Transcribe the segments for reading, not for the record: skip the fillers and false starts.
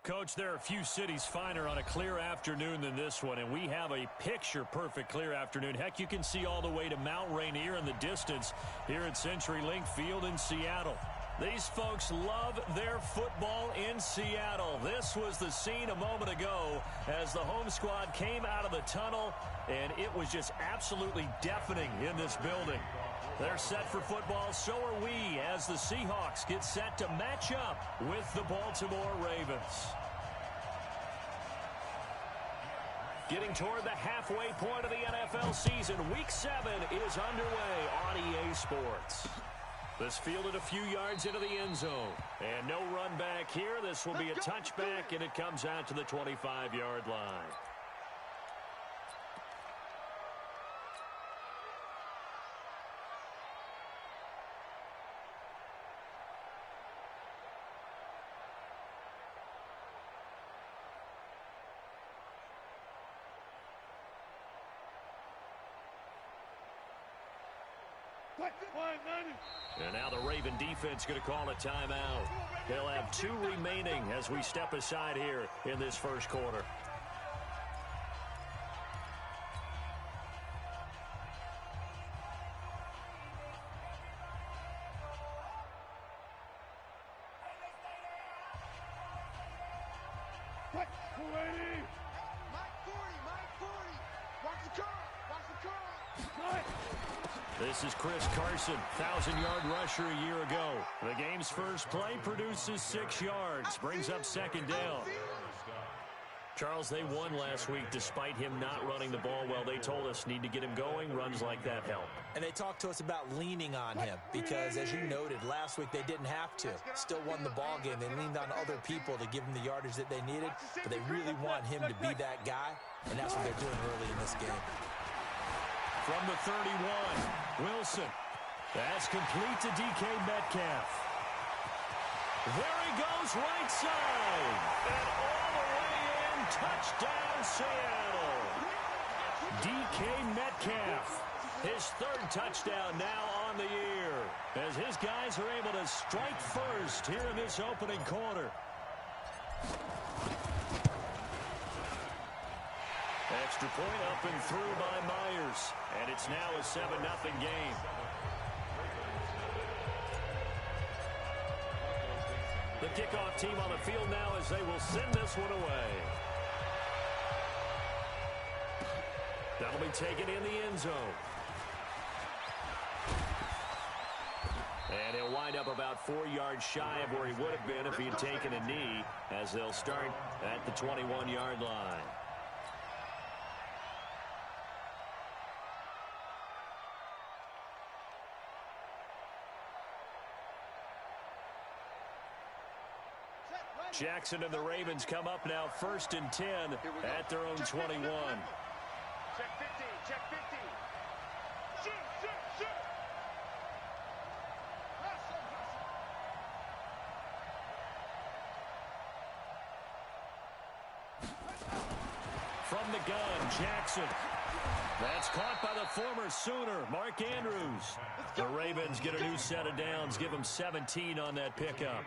Coach, there are a few cities finer on a clear afternoon than this one, and we have a picture-perfect clear afternoon. Heck, you can see all the way to Mount Rainier in the distance here at CenturyLink Field in Seattle. These folks love their football in Seattle. This was the scene a moment ago as the home squad came out of the tunnel, and it was just absolutely deafening in this building. They're set for football, so are we, as the Seahawks get set to match up with the Baltimore Ravens. Getting toward the halfway point of the NFL season, Week 7 is underway on EA Sports. This fielded a few yards into the end zone. And no run back here. This will be a touchback, and it comes out to the 25-yard line. And now the Raven defense going to call a timeout. They'll have 2 remaining as we step aside here in this first quarter. This is Chris Carson, 1,000-yard rusher a year ago. The game's first play produces 6 yards, brings up second down. Charles, they won last week despite him not running the ball well. They told us need to get him going. Runs like that help. And they talked to us about leaning on him because, as you noted, last week they didn't have to. Still won the ball game. They leaned on other people to give him the yardage that they needed, but they really want him to be that guy, and that's what they're doing early in this game. From the 31, Wilson. That's complete to DK Metcalf. There he goes, right side. And all the way in, touchdown Seattle. DK Metcalf, his 3rd touchdown now on the year, as his guys are able to strike first here in this opening quarter. Extra point up and through by Myers. And it's now a 7-0 game. The kickoff team on the field now as they will send this one away. That'll be taken in the end zone. And he'll wind up about 4 yards shy of where he would have been if he had taken a knee, as they'll start at the 21-yard line. Jackson and the Ravens come up now 1st and 10 at their own 21. Check 50, check 50. Shoot, shoot, shoot. From the gun, Jackson. That's caught by the former Sooner, Mark Andrews. The Ravens get a new set of downs, give them 17 on that pickup.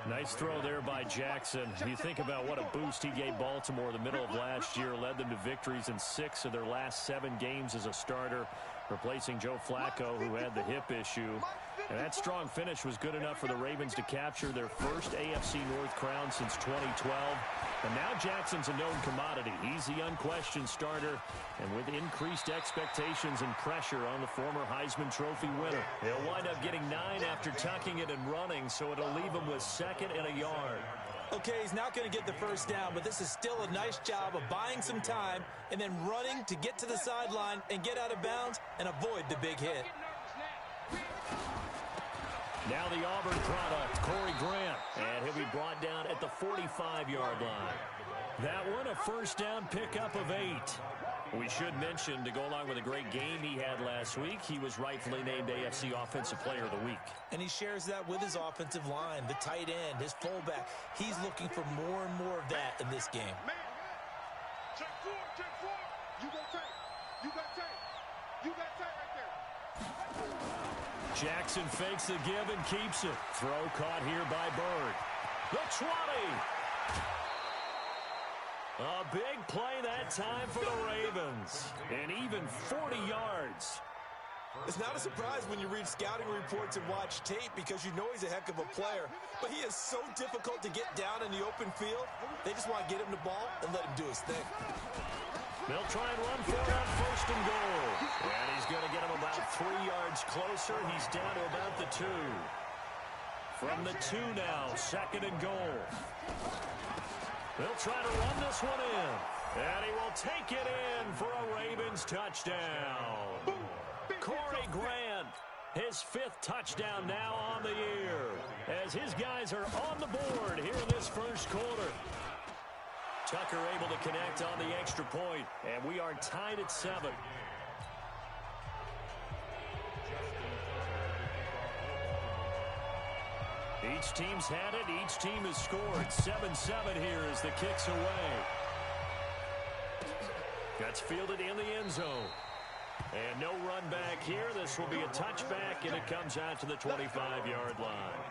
Nice throw there by Jackson. You think about what a boost he gave Baltimore the middle of last year, led them to victories in 6 of their last 7 games as a starter, replacing Joe Flacco, who had the hip issue. And that strong finish was good enough for the Ravens to capture their first AFC North crown since 2012. And now Jackson's a known commodity. He's the unquestioned starter, and with increased expectations and pressure on the former Heisman Trophy winner. He'll wind up getting 9 after tucking it and running, so it'll leave him with 2nd and a yard. Okay, he's not going to get the first down, but this is still a nice job of buying some time and then running to get to the sideline and get out of bounds and avoid the big hit. Now the Auburn product, Corey Grant, and he'll be brought down at the 45-yard line. That one, a first down pickup of 8. We should mention, to go along with a great game he had last week, he was rightfully named AFC Offensive Player of the Week. And he shares that with his offensive line, the tight end, his fullback. He's looking for more and more of that in this game. Man, check 4, check 4. You got tight. You got tight. You got tight right there. Jackson fakes the give and keeps it. Throw caught here by Bird. The 20. A big play that time for the Ravens. And even 40 yards. It's not a surprise when you read scouting reports and watch tape because you know he's a heck of a player. But he is so difficult to get down in the open field. They just want to get him the ball and let him do his thing. They'll try and run for it on 1st and goal. And he's going to get him about 3 yards closer. He's down to about the 2. From the 2 now, 2nd and goal. They'll try to run this one in. And he will take it in for a Ravens touchdown. Corey Grant, his 5th touchdown now on the year, as his guys are on the board here in this 1st quarter. Tucker able to connect on the extra point, and we are tied at 7. Each team's had it. Each team has scored. 7-7 here as the kick's away. That's fielded in the end zone. And no run back here. This will be a touchback, and it comes out to the 25-yard line.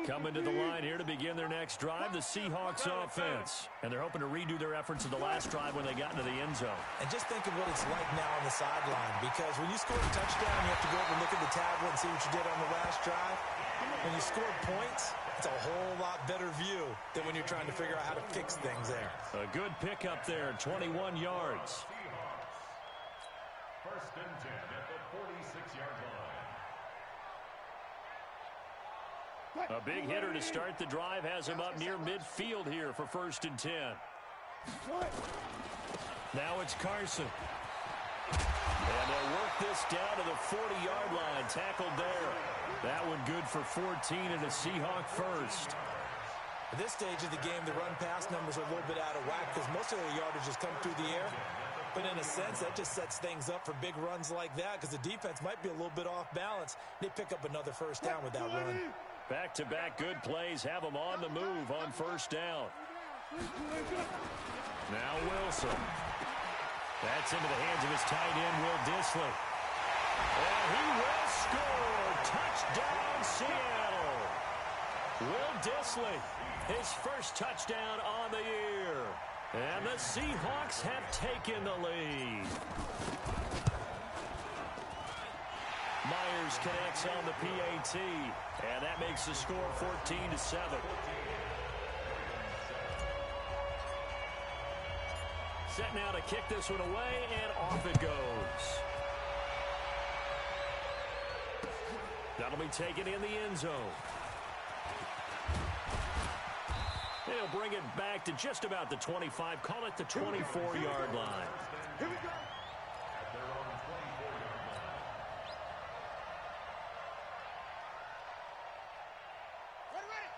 Coming to the line here to begin their next drive, the Seahawks offense. And they're hoping to redo their efforts in the last drive when they got into the end zone. And just think of what it's like now on the sideline, because when you score a touchdown, you have to go over and look at the tablet and see what you did on the last drive. When you score points, it's a whole lot better view than when you're trying to figure out how to fix things there. A good pickup there, 21 yards. 1st and 10 at the 46-yard line. A big hitter to start the drive has him up near midfield here for 1st and 10. Now it's Carson. And they'll work this down to the 40-yard line. Tackled there. That one good for 14 and a Seahawk first. At this stage of the game, the run-pass numbers are a little bit out of whack because most of the yardage has come through the air. But in a sense, that just sets things up for big runs like that because the defense might be a little bit off balance. They pick up another 1st down with that run. Back-to-back good plays have them on the move on 1st down. Now Wilson. That's into the hands of his tight end, Will Dissly. And he will score. Touchdown, Seattle. Will Dissly, his 1st touchdown on the year. And the Seahawks have taken the lead. Myers connects on the PAT, and that makes the score 14-7. Set now to kick this one away, and off it goes. That'll be taken in the end zone. They'll bring it back to just about the 25, call it the 24-yard line. Here we go.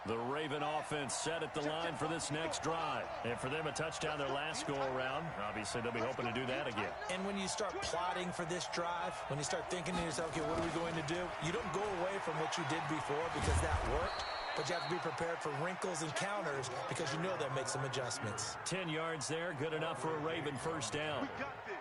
The Raven offense set at the line for this next drive. And for them, a touchdown their last go-around. Obviously, they'll be hoping to do that again. And when you start plotting for this drive, when you start thinking to yourself, okay, what are we going to do? You don't go away from what you did before because that worked. But you have to be prepared for wrinkles and counters because you know they'll make some adjustments. 10 yards there, good enough for a Raven 1st down. We got this.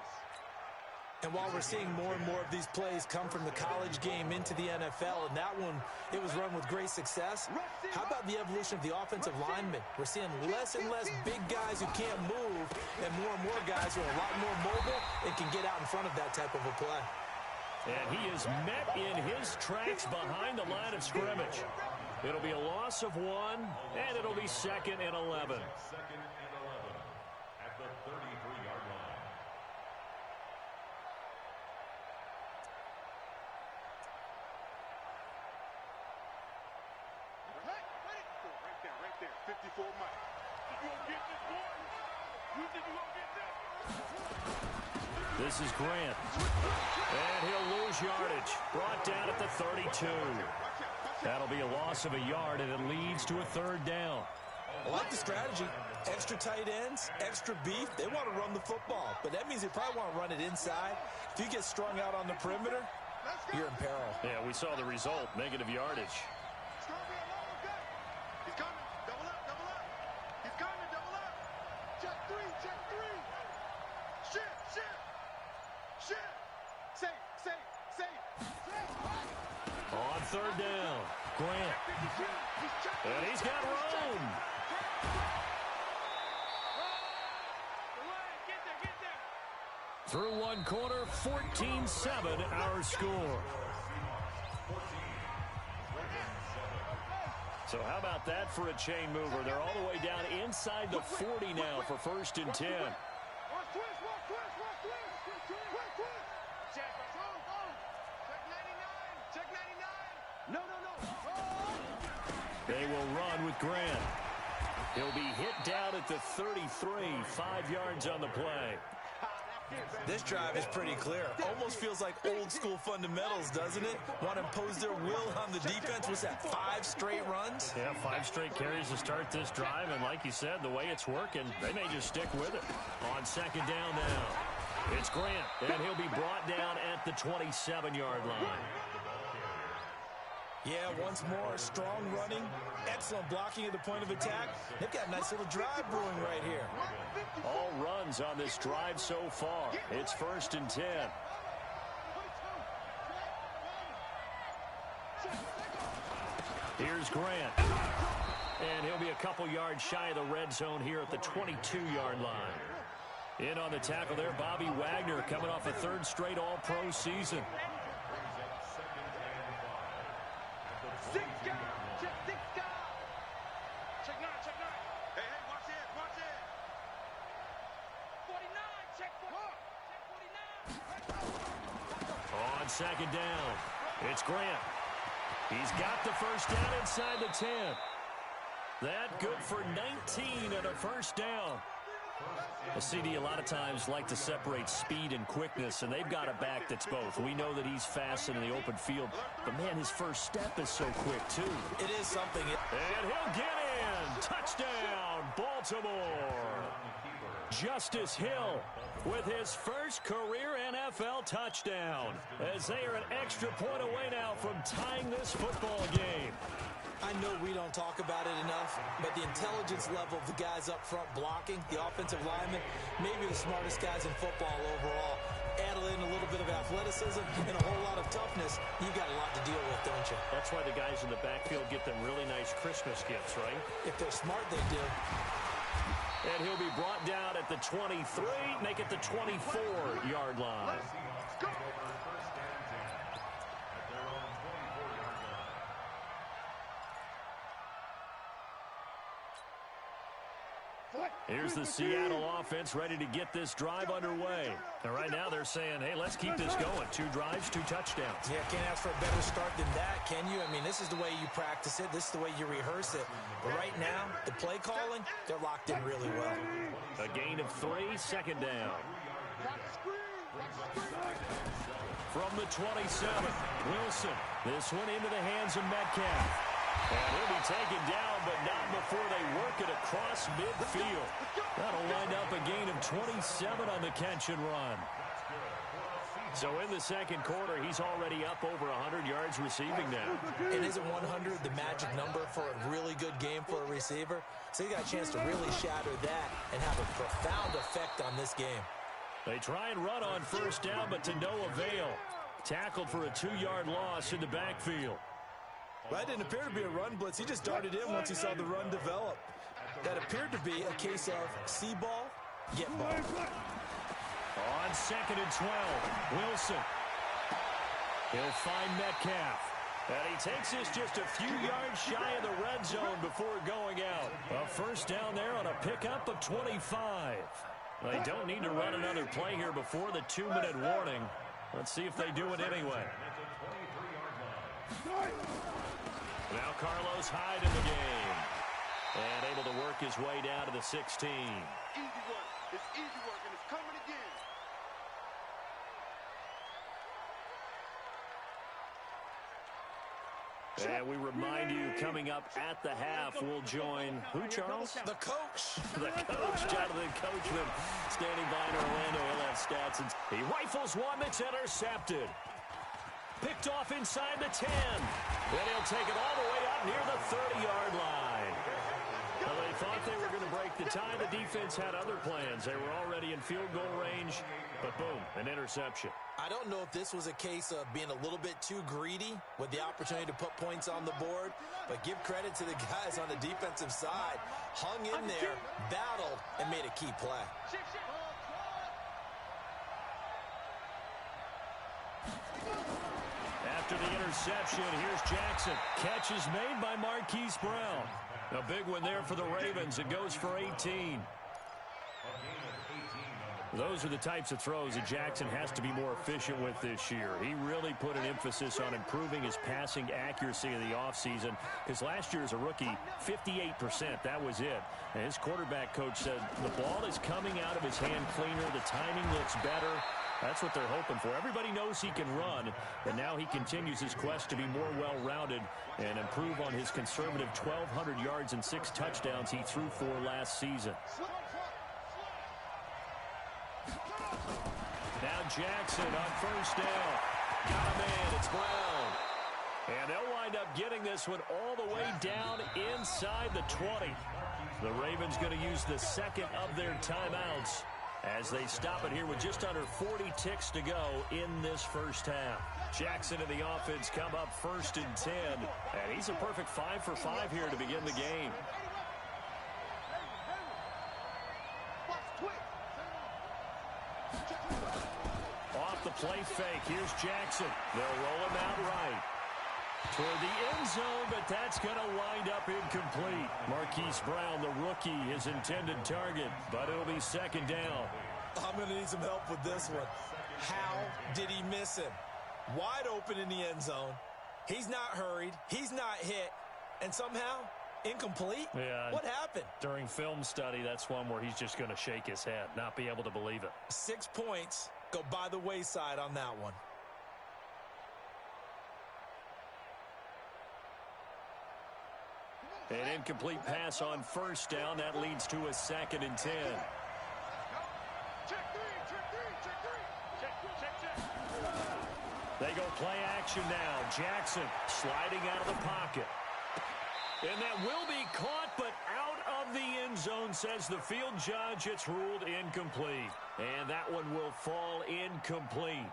And while we're seeing more and more of these plays come from the college game into the NFL, and that one, it was run with great success, how about the evolution of the offensive linemen? We're seeing less and less big guys who can't move and more guys who are a lot more mobile and can get out in front of that type of a play. And he is met in his tracks behind the line of scrimmage. It'll be a loss of 1, and it'll be 2nd and 11. 2nd and 11 at the 33-yard line. Right there. 54 Mike. You gonna get this, boy? You think you gonna get this? This is Grant. And he'll lose yardage. Brought down at the 32. That'll be a loss of a yard, and it leads to a 3rd down. I like the strategy. Extra tight ends, extra beef. They want to run the football, but that means they probably want to run it inside. If you get strung out on the perimeter, you're in peril. Yeah, we saw the result, negative yardage. It's gonna be a long day. He's coming. Double up. On third down, Grant. And he's got room. Through one quarter, 14-7 our score. So how about that for a chain mover? They're all the way down inside the 40 now for 1st and 10. They will run with Grant. He'll be hit down at the 33, 5 yards on the play. This drive is pretty clear. Almost feels like old school fundamentals, doesn't it? Want to impose their will on the defense. What's that, 5 straight runs? Yeah, 5 straight carries to start this drive. And like you said, the way it's working, they may just stick with it. On 2nd down now, it's Grant. And he'll be brought down at the 27-yard line. Yeah, once more, strong running, excellent blocking at the point of attack. They've got a nice little drive brewing right here. All runs on this drive so far. It's 1st and 10. Here's Grant. And he'll be a couple yards shy of the red zone here at the 22-yard line. In on the tackle there, Bobby Wagner coming off a 3rd straight All-Pro season. On 2nd down, it's Grant. He's got the 1st down inside the 10. That good for 19 and a 1st down. A CD a lot of times like to separate speed and quickness, and they've got a back that's both. We know that he's fast in the open field, but man, his first step is so quick too. It is something. And he'll get in. Touchdown, Baltimore. Justice Hill with his first career NFL touchdown, as they are an extra point away now from tying this football game. I know we don't talk about it enough, but the intelligence level of the guys up front blocking, the offensive linemen, maybe the smartest guys in football overall. Add in a little bit of athleticism and a whole lot of toughness, you got a lot to deal with, don't you? That's why the guys in the backfield get them really nice Christmas gifts, right? If they're smart, they do. And he'll be brought down at the 23, make it the 24-yard line. Here's the Seattle offense ready to get this drive underway. And right now they're saying, hey, let's keep this going. 2 drives, 2 touchdowns. Yeah, can't ask for a better start than that, can you? I mean, this is the way you practice it. This is the way you rehearse it. But right now, the play calling, they're locked in really well. A gain of 3, 2nd down. From the 27, Wilson. This one into the hands of Metcalf. And he'll be taken down, but not before they work it across midfield. That'll wind up a gain of 27 on the catch and run. So in the 2nd quarter, he's already up over 100 yards receiving now. And isn't 100 the magic number for a really good game for a receiver? So he got a chance to really shatter that and have a profound effect on this game. They try and run on 1st down, but to no avail. Tackled for a 2-yard loss in the backfield. That didn't appear to be a run blitz. He just darted in once he saw the run develop. That appeared to be a case of see ball, get ball. On 2nd and 12, Wilson. He'll find Metcalf. And he takes this just a few yards shy of the red zone before going out. A 1st down there on a pickup of 25. They don't need to run another play here before the 2-minute warning. Let's see if they do it anyway. Now Carlos Hyde in the game. And able to work his way down to the 16. Easy work. It's easy work, and it's coming again. And we remind you, coming up at the half, we'll join who, Charles? The coach. The coach, Jonathan Coachman, standing by in Orlando. He'll have stats. And he rifles one that's intercepted. Picked off inside the 10. Then he'll take it all the way up near the 30-yard line. Well, they thought they were going to break the time, the defense had other plans. They were already in field goal range, but boom, an interception. I don't know if this was a case of being a little bit too greedy with the opportunity to put points on the board, but give credit to the guys on the defensive side. Hung in there, battled, and made a key play. After the interception, here's Jackson. Catch is made by Marquise Brown. A big one there for the Ravens. It goes for 18. Those are the types of throws that Jackson has to be more efficient with this year. He really put an emphasis on improving his passing accuracy in the offseason, because last year as a rookie, 58%, that was it. And his quarterback coach said the ball is coming out of his hand cleaner, the timing looks better. That's what they're hoping for. Everybody knows he can run, but now he continues his quest to be more well-rounded and improve on his conservative 1,200 yards and 6 touchdowns he threw for last season. Now Jackson on first down. Got a man, it's Brown. And they'll wind up getting this one all the way down inside the 20. The Ravens going to use the second of their timeouts as they stop it here with just under 40 ticks to go in this first half. Jackson and the offense come up 1st and 10, and he's a perfect 5 for 5 here to begin the game. Off the play fake, here's Jackson. They'll roll him out right toward the end zone, but that's going to wind up incomplete. Marquise Brown, the rookie, his intended target, but it'll be 2nd down. I'm going to need some help with this one. How did he miss him? Wide open in the end zone. He's not hurried. He's not hit. And somehow, incomplete? Yeah. What happened? During film study, that's one where he's just going to shake his head, not be able to believe it. 6 points go by the wayside on that one. An incomplete pass on first down. That leads to a 2nd and 10. They go play action now. Jackson sliding out of the pocket. And that will be caught, but out of the end zone, says the field judge. It's ruled incomplete. And that one will fall incomplete.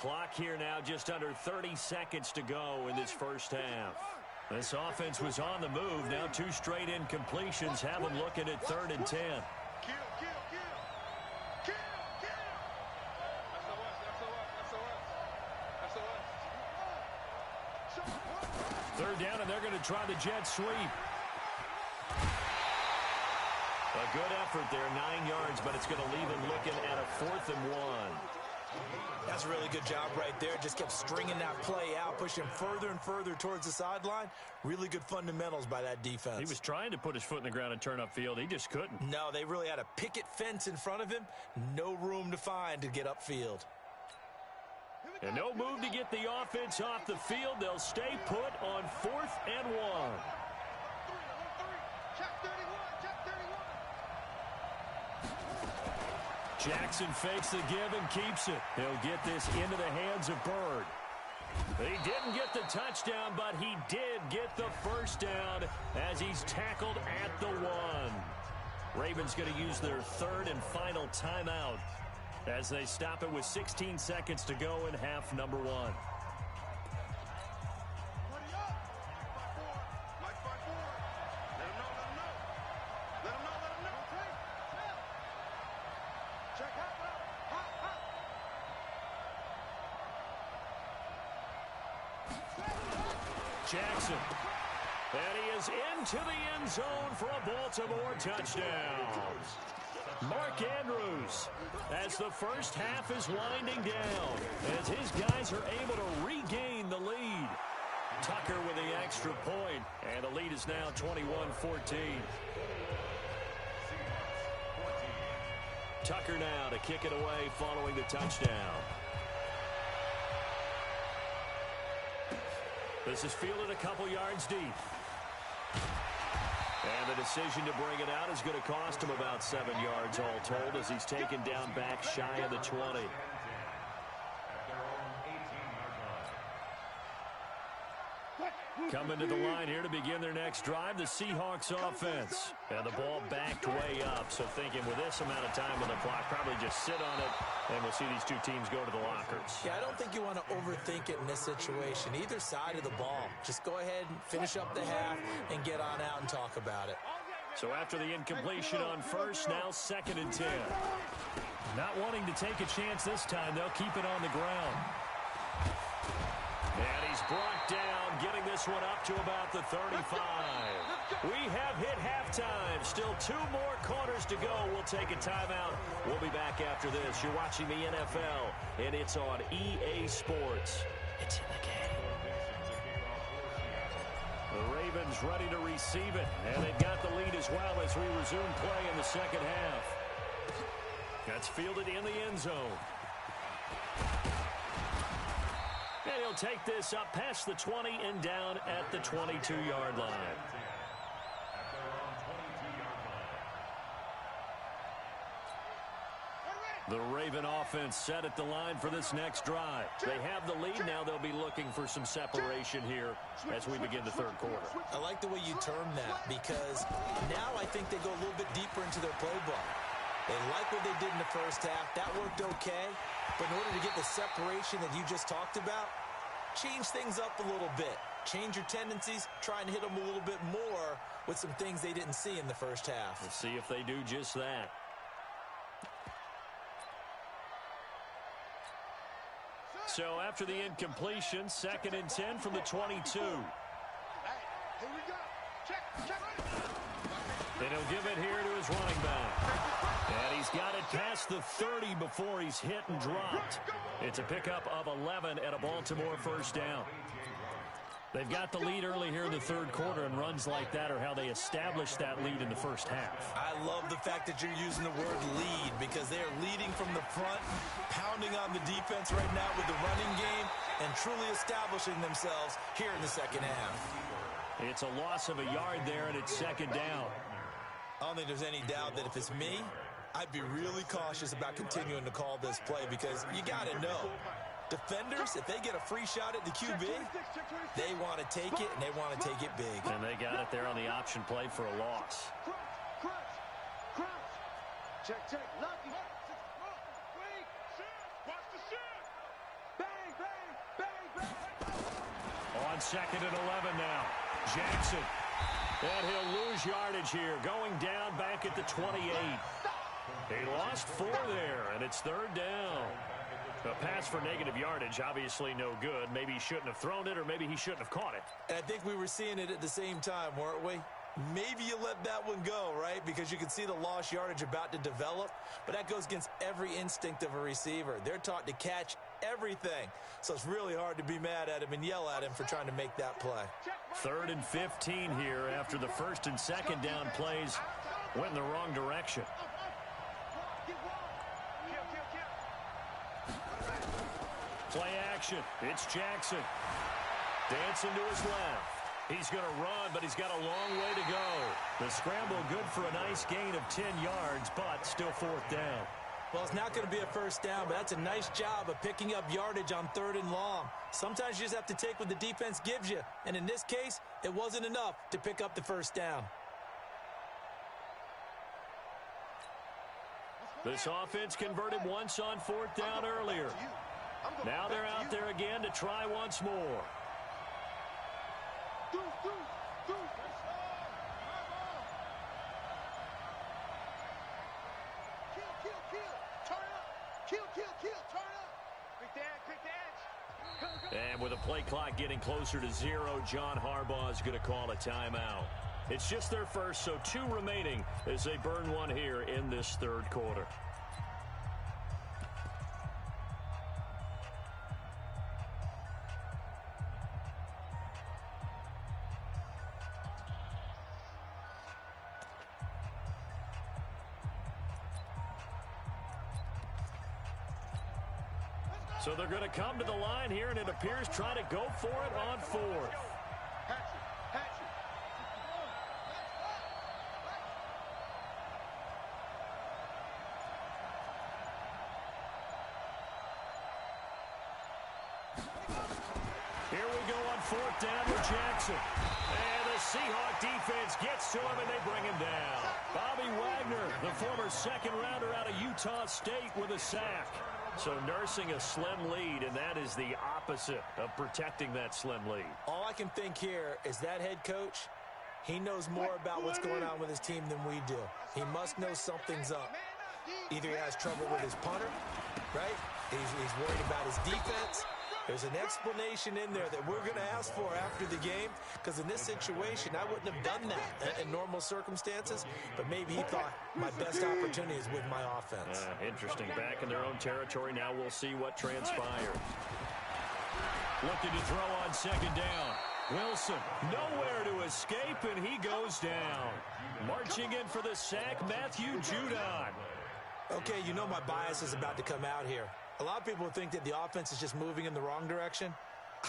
Clock here now, just under 30 seconds to go in this first half. This offense was on the move. Now 2 straight incompletions have them looking at 3rd and 10. Third down, and they're going to try the jet sweep. A good effort there, 9 yards, but it's going to leave him looking at a 4th and 1. That's a really good job right there. Just kept stringing that play out, pushing further and further towards the sideline. Really good fundamentals by that defense. He was trying to put his foot in the ground and turn upfield. He just couldn't. No, they really had a picket fence in front of him. No room to find to get upfield. And no move to get the offense off the field. They'll stay put on 4th and 1. Jackson fakes the give and keeps it. He'll get this into the hands of Bird. He didn't get the touchdown, but he did get the first down as he's tackled at the 1. Ravens going to use their 3rd and final timeout as they stop it with 16 seconds to go in half number 1. Jackson. And he is into the end zone for a Baltimore touchdown. Mark Andrews, as the first half is winding down, as his guys are able to regain the lead. Tucker with the extra point, and the lead is now 21-14. Tucker now to kick it away following the touchdown. This is fielded a couple yards deep. And the decision to bring it out is going to cost him about 7 yards all told as he's taken down back shy of the 20. Coming to the line here to begin their next drive, the Seahawks offense. And the ball backed way up. So thinking with this amount of time on the clock, probably just sit on it, and we'll see these two teams go to the lockers. Yeah, I don't think you want to overthink it in this situation. Either side of the ball. Just go ahead and finish up the half and get on out and talk about it. So after the incompletion on first, now 2nd and 10. Not wanting to take a chance this time, they'll keep it on the ground. And he's brought down, getting this one up to about the 35. We have hit halftime. Still 2 more quarters to go. We'll take a timeout. We'll be back after this. You're watching the NFL, and it's on EA Sports. It's in the game. The Ravens ready to receive it, and they've got the lead as well as we resume play in the second half. That's fielded in the end zone. And he'll take this up past the 20 and down at the 22-yard line. The Raven offense set at the line for this next drive. They have the lead. Now they'll be looking for some separation here as we begin the third quarter. I like the way you term that because now I think they go a little bit deeper into their playbook. They like what they did in the first half. That worked okay. But in order to get the separation that you just talked about, change things up a little bit. Change your tendencies. Try and hit them a little bit more with some things they didn't see in the first half. Let's see if they do just that. So after the incompletion, 2nd and 10 from the 22. Here we go. Check. And he'll give it here to his running back. And he's got it past the 30 before he's hit and dropped. It's a pickup of 11 and a Baltimore first down. They've got the lead early here in the third quarter, and runs like that are how they establish that lead in the first half. I love the fact that you're using the word lead because they are leading from the front, pounding on the defense right now with the running game, and truly establishing themselves here in the second half. It's a loss of a yard there, and it's 2nd down. I don't think there's any doubt that if it's me, I'd be really cautious about continuing to call this play because you got to know, defenders, if they get a free shot at the QB, they want to take it, and they want to take it big. And they got it there on the option play for a loss. Crouch. Check. Lucky. Wait. Watch the shot. Bang. On 2nd and 11 now. Jackson. And he'll lose yardage here. Going down back at the 28. He lost 4 there, and it's 3rd down. A pass for negative yardage, obviously no good. Maybe he shouldn't have thrown it, or maybe he shouldn't have caught it. And I think we were seeing it at the same time, weren't we? Maybe you let that one go, right? Because you can see the lost yardage about to develop. But that goes against every instinct of a receiver. They're taught to catch everything. So it's really hard to be mad at him and yell at him for trying to make that play. 3rd and 15 here after the 1st and 2nd down plays went in the wrong direction. Play action. It's Jackson. Dancing to his left. He's going to run, but he's got a long way to go. The scramble good for a nice gain of 10 yards, but still 4th down. Well, it's not going to be a first down, but that's a nice job of picking up yardage on 3rd and long. Sometimes you just have to take what the defense gives you. And in this case, it wasn't enough to pick up the first down. This offense converted once on 4th down earlier. Now they're out there again to try once more. And with a play clock getting closer to 0, John Harbaugh is going to call a timeout. It's just their first, so 2 remaining as they burn one here in this third quarter. So they're going to come to the line here, and it appears trying to go for it on 4th. Here we go on fourth down with Jackson. And the Seahawk defense gets to him, and they bring him down. Bobby Wagner, the former second-rounder out of Utah State, with a sack. So nursing a slim lead, and that is the opposite of protecting that slim lead. All I can think here is that head coach, he knows more about what's going on with his team than we do. He must know something's up. Either he has trouble with his punter, right? He's worried about his defense. There's an explanation in there that we're going to ask for after the game, because in this situation, I wouldn't have done that in normal circumstances, but maybe he thought my best opportunity is with my offense. Interesting. Back in their own territory. Now we'll see what transpires. Looking to throw on second down. Wilson, nowhere to escape, and he goes down. Marching in for the sack, Matthew Judon. Okay, you know my bias is about to come out here. A lot of people think that the offense is just moving in the wrong direction.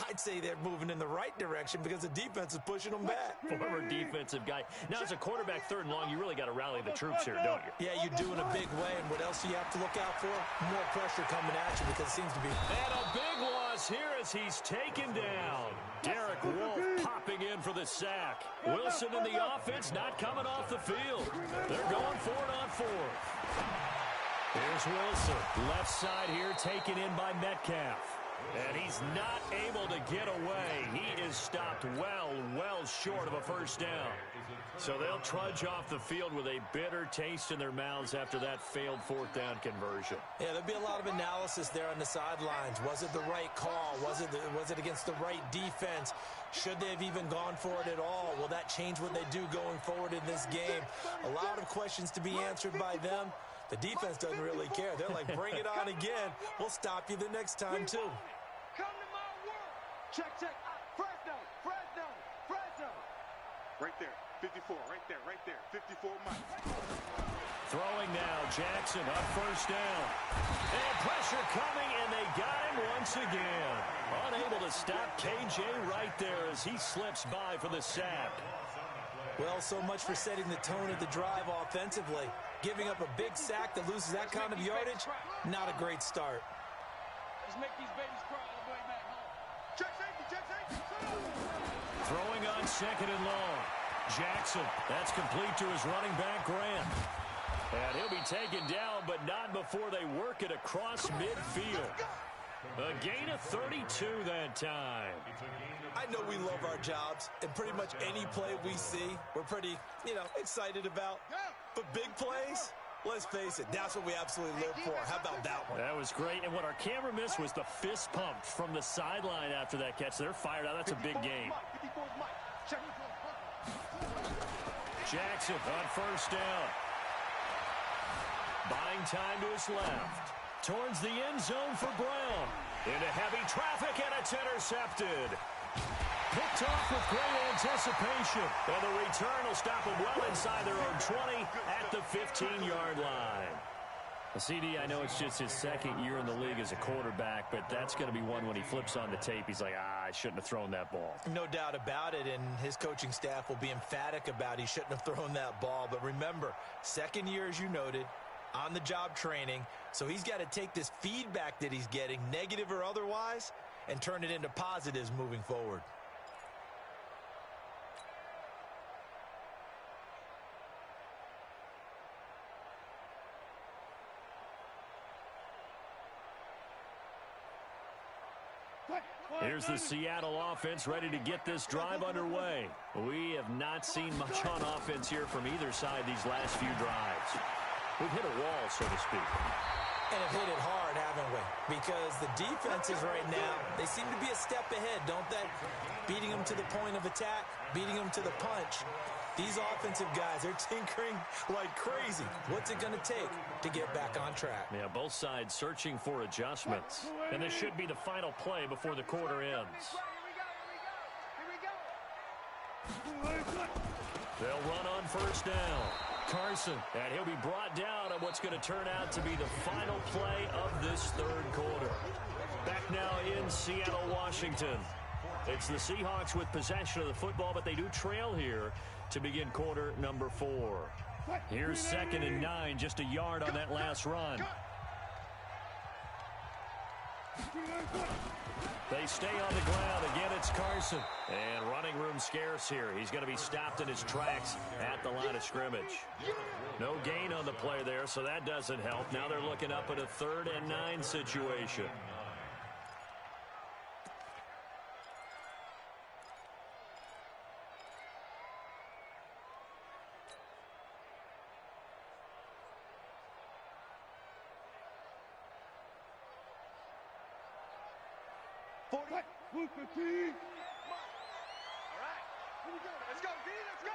I'd say they're moving in the right direction because the defense is pushing them back. Former defensive guy. Now, as a quarterback, third and long, you really got to rally the troops here, don't you? Yeah, you do in a big way. And what else do you have to look out for? More pressure coming at you because it seems to be. And a big loss here as he's taken down. Derek Wolfe popping in for the sack. Wilson and the offense not coming off the field. They're going for it on fourth. Here's Wilson. Left side here taken in by Metcalf. And he's not able to get away. He is stopped well short of a first down. So they'll trudge off the field with a bitter taste in their mouths after that failed fourth down conversion. Yeah, there'll be a lot of analysis there on the sidelines. Was it the right call? Was it against the right defense? Should they have even gone for it at all? Will that change what they do going forward in this game? A lot of questions to be answered by them. The defense doesn't really care. They're like, bring it on again. We'll stop you the next time, too. Come to my world. Check. Fresno. Right there. 54. Right there. 54 Mike. Throwing now. Jackson on first down. And pressure coming, and they got him once again. Unable to stop KJ right there as he slips by for the sack. Well, so much for setting the tone of the drive offensively. Giving up a big sack that loses that kind of yardage, not a great start. Let's make these babies cry all the way back home. Check safety. Throwing on second and long. Jackson, that's complete to his running back, Grant. And he'll be taken down, but not before they work it across midfield. A gain of 32 that time. I know we love our jobs, and pretty much any play we see, we're pretty, excited about. But big plays, let's face it, that's what we absolutely live for. How about that one? That was great, and what our camera missed was the fist pump from the sideline after that catch. They're fired out. That's a big game. Jackson on first down. Buying time to his left. Towards the end zone for Brown. Into heavy traffic, and it's intercepted. Picked off with great anticipation. And the return will stop them well inside their own 20 at the 15-yard line. CD, I know it's just his second year in the league as a quarterback, but that's going to be one when he flips on the tape. He's like, I shouldn't have thrown that ball. No doubt about it, and his coaching staff will be emphatic about he shouldn't have thrown that ball. But remember, second year, as you noted, on-the-job training, so he's got to take this feedback that he's getting, negative or otherwise, and turn it into positives moving forward. Here's the Seattle offense ready to get this drive underway. We have not seen much on offense here from either side these last few drives. We've hit a wall, so to speak. And have hit it hard, haven't we? Because the defenses right now, they seem to be a step ahead, don't they? Beating them to the point of attack, beating them to the punch. These offensive guys, they're tinkering like crazy. What's it going to take to get back on track? Yeah, both sides searching for adjustments. And this should be the final play before the quarter ends. They'll run on first down. Carson, and he'll be brought down on what's going to turn out to be the final play of this third quarter. Back now in Seattle, Washington. It's the Seahawks with possession of the football, but they do trail here to begin quarter number 4. Here's 2nd and 9, just a yard on that last run. They stay on the ground. Again, it's Carson. And running room scarce here. He's going to be stopped in his tracks at the line of scrimmage. No gain on the play there, so that doesn't help. Now they're looking up at a 3rd and 9 situation. All right. Here we go. Let's go, D. Let's go.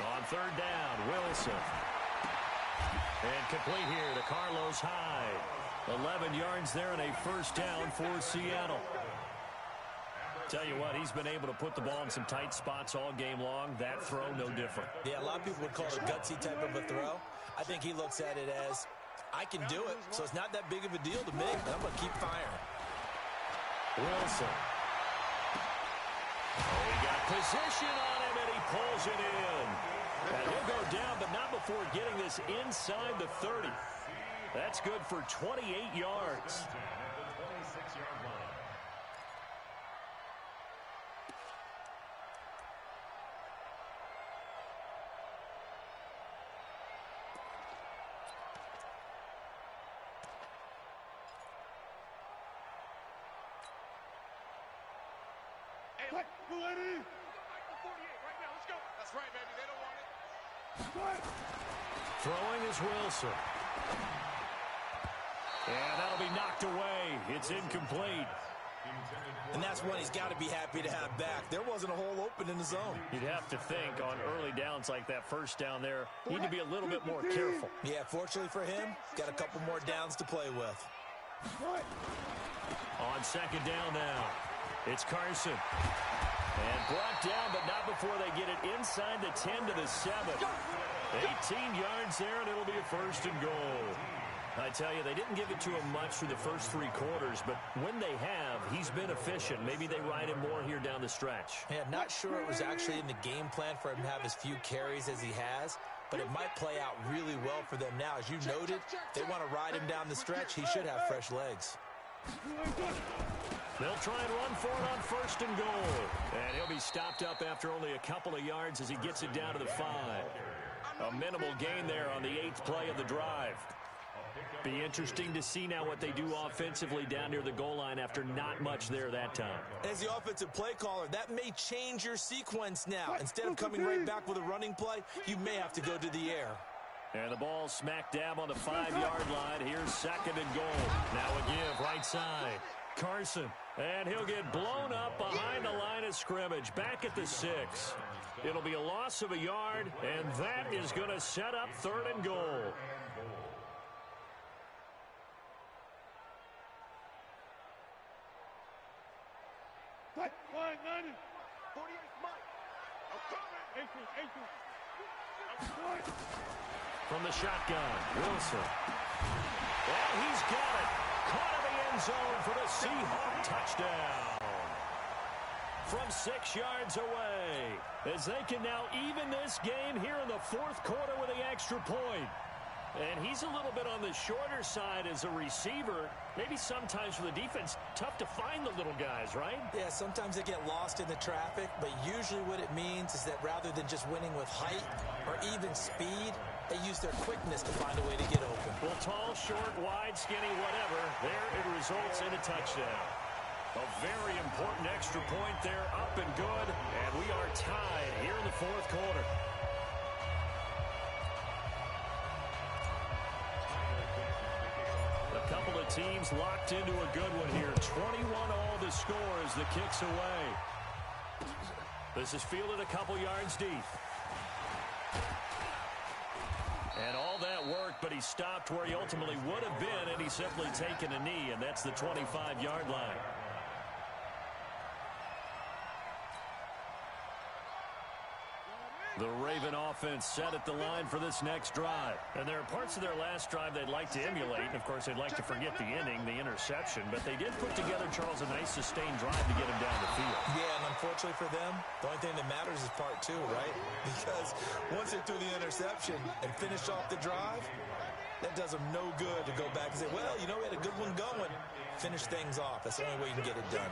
On 3rd down, Wilson. And complete here to Carlos Hyde. 11 yards there and a 1st down for Seattle. Tell you what, he's been able to put the ball in some tight spots all game long. That throw, no different. Yeah, a lot of people would call it a gutsy type of a throw. I think he looks at it as, I can do it, so it's not that big of a deal to me. I'm going to keep firing. Wilson. Oh, he got position on him, and he pulls it in. And he'll go down, but not before getting this inside the 30. That's good for 28 yards. That's right, baby. They don't want it. Throwing is Wilson. And that'll be knocked away. It's incomplete. And that's one he's got to be happy to have back. There wasn't a hole open in the zone. You'd have to think on early downs like that 1st down there, you need to be a little bit more careful. Yeah, fortunately for him, got a couple more downs to play with. On 2nd down now, it's Carson. And brought down, but not before they get it inside the 10 to the 7. 18 yards there, and it'll be a 1st and goal. I tell you, they didn't give it to him much through the first 3 quarters, but when they have, he's been efficient. Maybe they ride him more here down the stretch. Yeah, not sure it was actually in the game plan for him to have as few carries as he has, but it might play out really well for them now. As you noted, they want to ride him down the stretch. He should have fresh legs. They'll try and run for it on 1st and goal. And he'll be stopped up after only a couple of yards as he gets it down to the 5. A minimal gain there on the 8th play of the drive. Be interesting to see now what they do offensively down near the goal line after not much there that time. As the offensive play caller, that may change your sequence now. Instead of coming right back with a running play, you may have to go to the air. And the ball smack dab on the 5-yard line. Here's 2nd and goal. Now a give right side. Carson. And he'll get blown up behind the line of scrimmage. Back at the 6. It'll be a loss of a yard, and that is going to set up 3rd and goal. From the shotgun, Wilson. And he's got it. Caught in the end zone for the Seahawk touchdown. From 6 yards away, as they can now even this game here in the 4th quarter with the extra point. And he's a little bit on the shorter side as a receiver. Maybe sometimes for the defense, tough to find the little guys, right? Yeah, sometimes they get lost in the traffic, but usually what it means is that rather than just winning with height or even speed, they use their quickness to find a way to get open. Well, tall, short, wide, skinny, whatever, there it results in a touchdown. A very important extra point there, up and good, and we are tied here in the 4th quarter. A couple of teams locked into a good one here. 21 all the score as the kick's away. This is fielded a couple yards deep. And all that worked, but he stopped where he ultimately would have been, and he's simply taken a knee, and that's the 25-yard line. The Raven offense set at the line for this next drive. And there are parts of their last drive they'd like to emulate. And, of course, they'd like to forget the inning, the interception. But they did put together, Charles, a nice sustained drive to get him down the field. Yeah, and unfortunately for them, the only thing that matters is part 2, right? Because once they threw the interception and finished off the drive, That does them no good to go back and say, well, you know, we had a good one going. Finish things off. That's the only way you can get it done.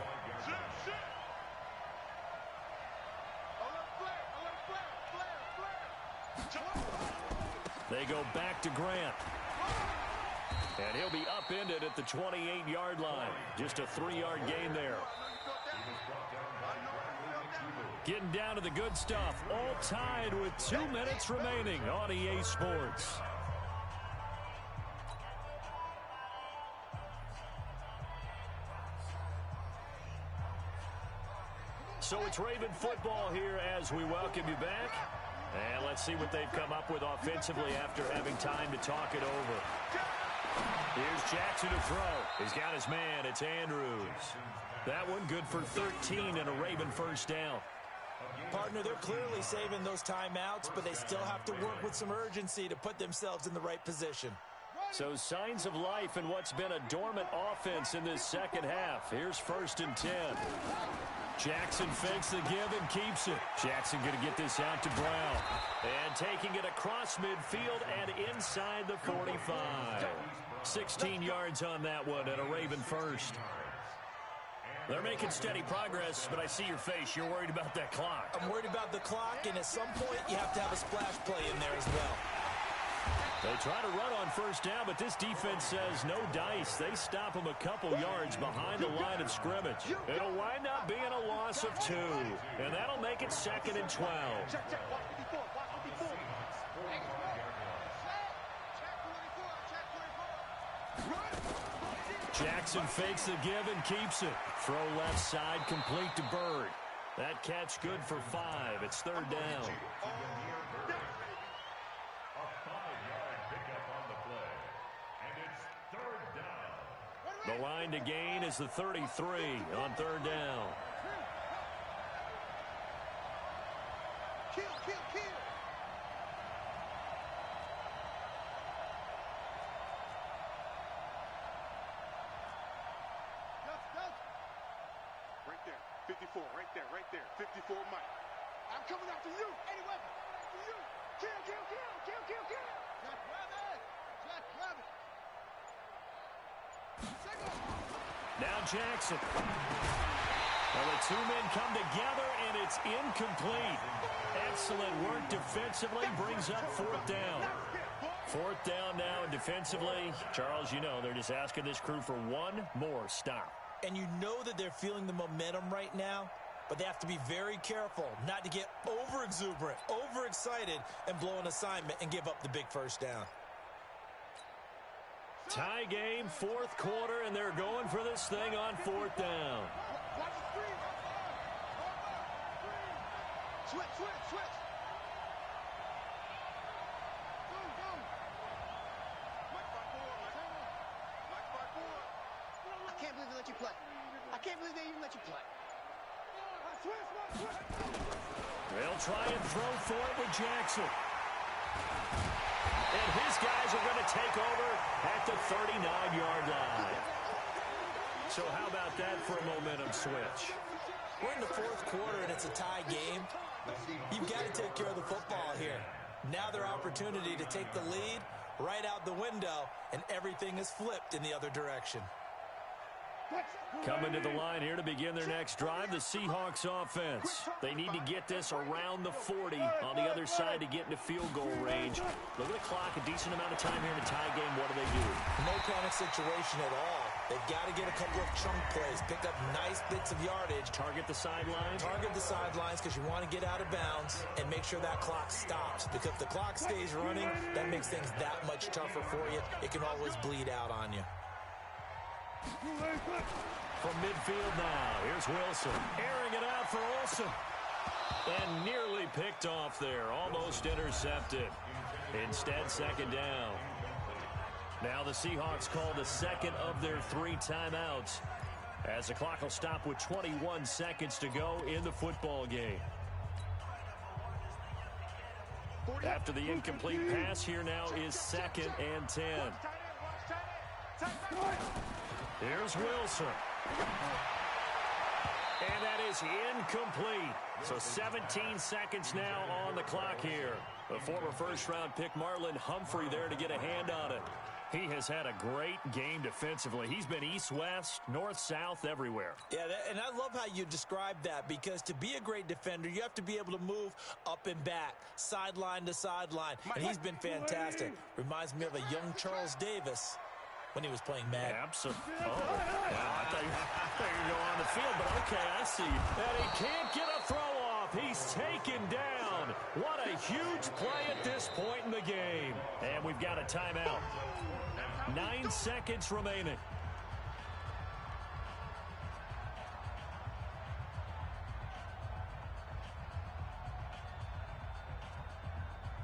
They go back to Grant. And he'll be upended at the 28-yard line. Just a 3-yard gain there. Getting down to the good stuff. All tied with 2 minutes remaining on EA Sports. So it's Raven football here as we welcome you back. And let's see what they've come up with offensively after having time to talk it over. Here's Jackson to throw. He's got his man. It's Andrews. That one good for 13 and a Raven first down. Partner, they're clearly saving those timeouts, but they still have to work with some urgency to put themselves in the right position. So signs of life in what's been a dormant offense in this second half. Here's 1st and 10. Jackson fakes the give and keeps it. Jackson going to get this out to Brown. And taking it across midfield and inside the 45. 16 yards on that one and a Raven first. They're making steady progress, but I see your face. You're worried about that clock. I'm worried about the clock, and at some point you have to have a splash play in there as well. They try to run on first down, but this defense says no dice. They stop them a couple yards behind the line of scrimmage. It'll wind up being a loss of 2, and that'll make it 2nd and 12. Jackson fakes the give and keeps it. Throw left side, complete to Bird. That catch good for 5. It's 3rd down. The line to gain is the 33 on 3rd down. Kill. Right there. 54 Mike. I'm coming after you. Any weapon. After you. Kill. Jack Rabbit. Now Jackson. Well, the 2 men come together, and it's incomplete. Excellent work defensively. Brings up 4th down. 4th down now, and defensively, Charles, you know, they're just asking this crew for one more stop. And you know that they're feeling the momentum right now, but they have to be very careful not to get over-exuberant, overexcited, and blow an assignment and give up the big first down. Tie game, 4th quarter, and they're going for this thing on 4th down. Switch. I can't believe they let you play. I can't believe they even let you play. They'll try and throw for it with Jackson. And his guys are going to take over at the 39-yard line. So how about that for a momentum switch? We're in the 4th quarter, and it's a tie game. You've got to take care of the football here. Now their opportunity to take the lead right out the window, and everything is flipped in the other direction. Coming to the line here to begin their next drive, the Seahawks offense. They need to get this around the 40 on the other side to get into field goal range. Look at the clock, a decent amount of time here in a tie game. What do they do? No panic situation at all. They've got to get a couple of chunk plays, pick up nice bits of yardage. Target the sidelines? Target the sidelines because you want to get out of bounds and make sure that clock stops. Because if the clock stays running, that makes things that much tougher for you. It can always bleed out on you. From midfield now, here's Wilson. Airing it out for Olsen. And nearly picked off there. Almost intercepted. Instead, 2nd down. Now the Seahawks call the 2nd of their 3 timeouts, as the clock will stop with 21 seconds to go in the football game. After the incomplete pass, here now is 2nd and 10. Here's Wilson. And that is incomplete. So 17 seconds now on the clock here. The former first-round pick Marlon Humphrey there to get a hand on it. He has had a great game defensively. He's been east-west, north-south, everywhere. Yeah, and I love how you described that, because to be a great defender, you have to be able to move up and back, sideline to sideline, and he's been fantastic. Reminds me of a young Charles Davis when he was playing Madden. Absolutely. Oh, wow. I thought you were going on the field, but okay, I see. And he can't get a throw off. He's taken down. What a huge play at this point in the game. And we've got a timeout. 9 seconds remaining.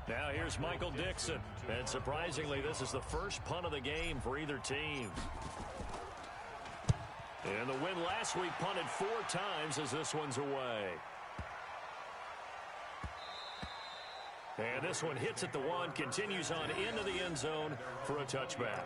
Now here's Michael Dixon. And surprisingly, this is the first punt of the game for either team. And the win last week punted 4 times as this one's away. And this one hits at the 1, continues on into the end zone for a touchback.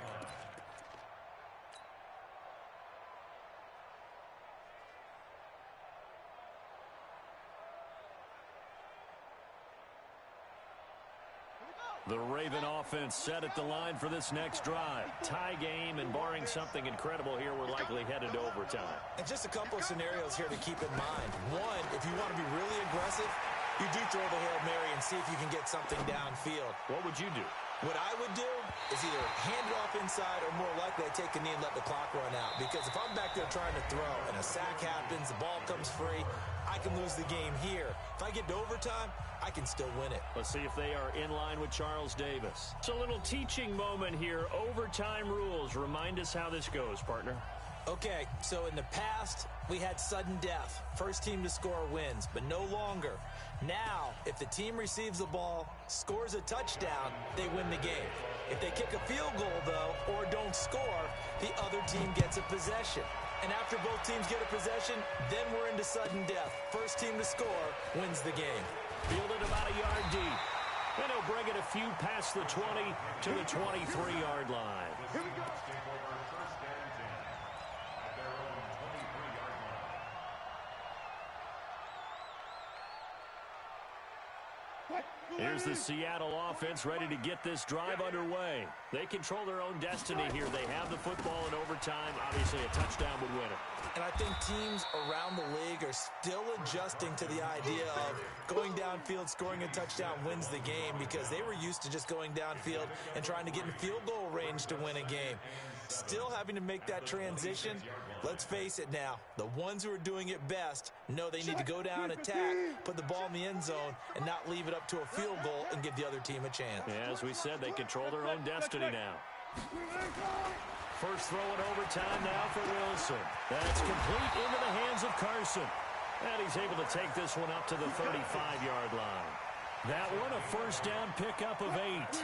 The Raven offense set at the line for this next drive. Tie game, and barring something incredible here, we're likely headed to overtime. And just a couple of scenarios here to keep in mind. One, if you want to be really aggressive, you do throw the Hail Mary and see if you can get something downfield. What would you do? What I would do is either hand it off inside, or more likely I take a knee and let the clock run out. Because if I'm back there trying to throw and a sack happens, the ball comes free, I can lose the game here. If I get to overtime, I can still win it. Let's see if they are in line with Charles Davis. It's a little teaching moment here. Overtime rules. Remind us how this goes, partner. Okay, so in the past, we had sudden death. First team to score wins, but no longer. Now, if the team receives the ball, scores a touchdown, they win the game. If they kick a field goal, though, or don't score, the other team gets a possession. And after both teams get a possession, then we're into sudden death. First team to score wins the game. Fielded about a yard deep. And he'll bring it a few past the 20 to the 23-yard line. Here we go. Here's the Seattle offense ready to get this drive underway. They control their own destiny here. They have the football in overtime. Obviously, a touchdown would win it. And I think teams around the league are still adjusting to the idea of going downfield, scoring a touchdown wins the game, because they were used to just going downfield and trying to get in field goal range to win a game. Still having to make that transition. Let's face it now, the ones who are doing it best know they need to go down, attack, put the ball in the end zone, and not leave it up to a field goal and give the other team a chance. Yeah, as we said, they control their own destiny now. First throw in overtime now for Wilson. That's complete into the hands of Carson. And he's able to take this one up to the 35-yard line. That one a first down pickup of 8.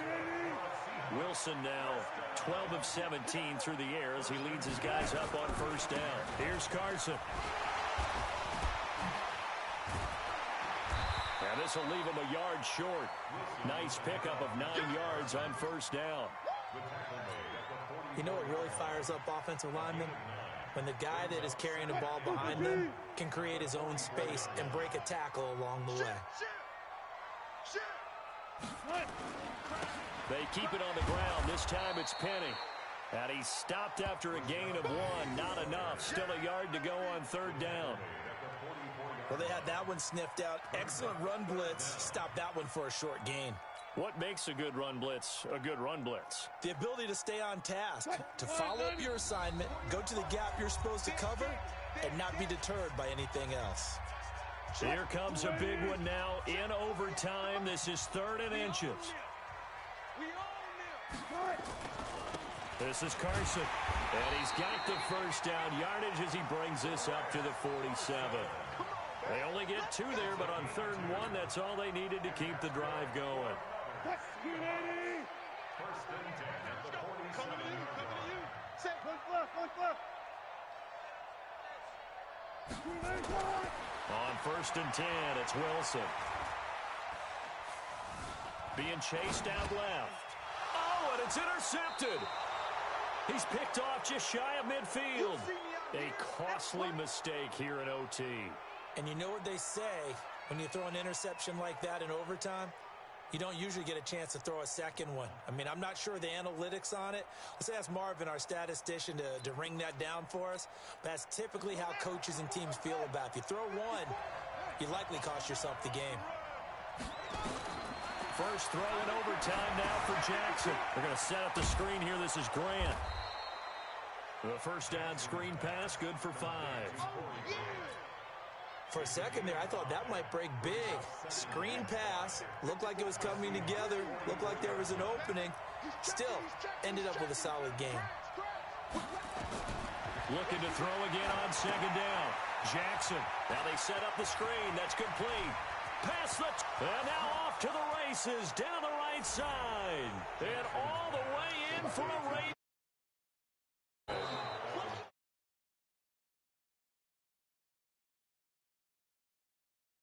Wilson now 12 of 17 through the air as he leads his guys up on first down. Here's Carson. And this will leave him a yard short. Nice pickup of 9 yards on first down. You know what really fires up offensive linemen? When the guy that is carrying the ball behind them can create his own space and break a tackle along the way. They keep it on the ground. This time it's Penny. And he's stopped after a gain of 1. Not enough. Still a yard to go on third down. Well, they had that one sniffed out. Excellent run blitz. Stopped that one for a short gain. What makes a good run blitz a good run blitz? The ability to stay on task, to follow up your assignment, go to the gap you're supposed to cover, and not be deterred by anything else. Here comes a big one now in overtime. This is 3rd and inches. This is Carson. And he's got the first down yardage as he brings this up to the 47. They only get 2 there, but on 3rd and 1, that's all they needed to keep the drive going. First and 10 at the 47. Coming to you. Set. Look left. On 1st and 10, it's Wilson. Being chased out left. Oh, and it's intercepted. He's picked off just shy of midfield. A costly mistake here in OT. And you know what they say, when you throw an interception like that in overtime, you don't usually get a chance to throw a second one. I mean, I'm not sure the analytics on it. Let's ask Marvin, our statistician, to ring that down for us. That's typically how coaches and teams feel about it. If you throw one, you likely cost yourself the game. First throw in overtime now for Jackson. They're going to set up the screen here. This is Grant. The first down screen pass, good for 5. For a second there, I thought that might break big. Screen pass, looked like it was coming together, looked like there was an opening. Still, ended up with a solid game. Looking to throw again on second down. Jackson, now they set up the screen, that's complete. Pass and now off to the races, down the right side. And all the way in for a race.